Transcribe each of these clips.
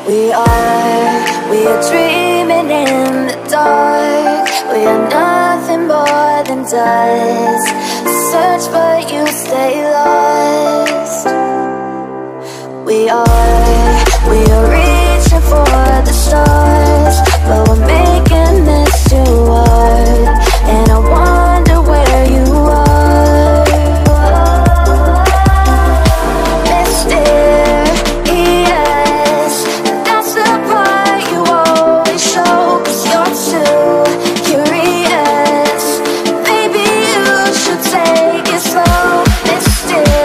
We are dreaming in the dark. We are nothing more than dust. Search but you stay lost. We are reaching for the stars, but we're making this too hard. And I wonder where you are. Mysterious, that's the part you always show. 'Cause you're too curious. Maybe you should take it slow. Mysterious,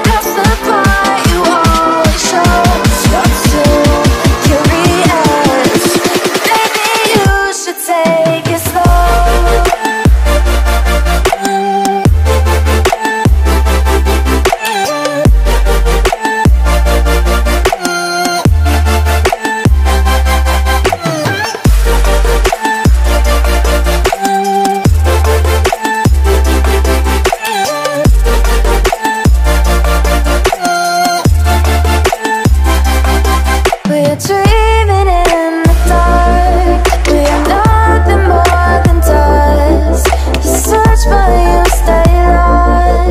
that's the part you always show. 'Cause you're too curious. Maybe you should take it slow. We're dreaming in the dark. We are nothing more than dust. You search but you stay lost.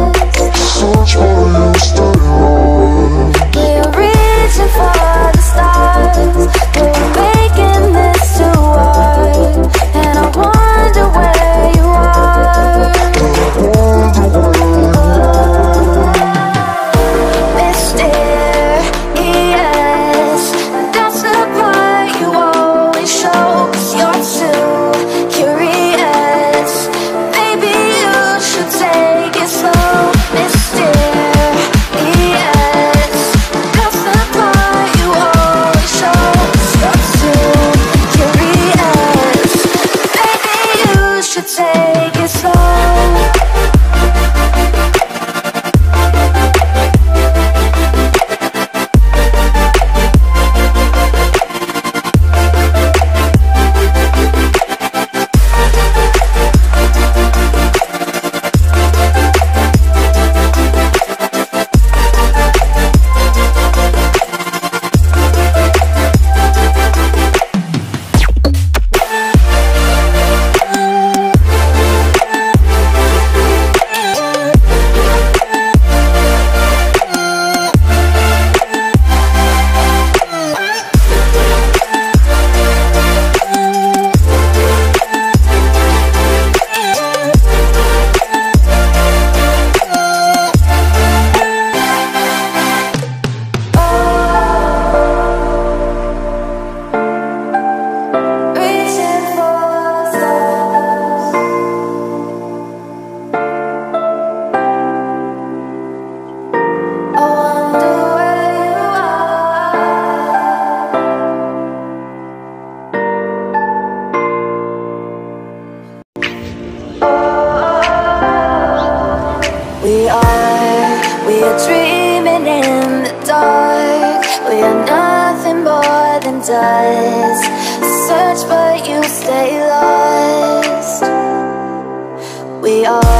We are reaching for the stars. We're making this too hard. And I wonder where you are. Mysterious, that's the part you always show. 'Cause you're too curious. Maybe you should take it slow. Mysterious, that's the part you always show. 'Cause you're too curious. Maybe you should take it slow. Reaching for stars. I wonder where you are. We are dreaming in the dark. We are nothing more than dust. Search but you stay lost. We are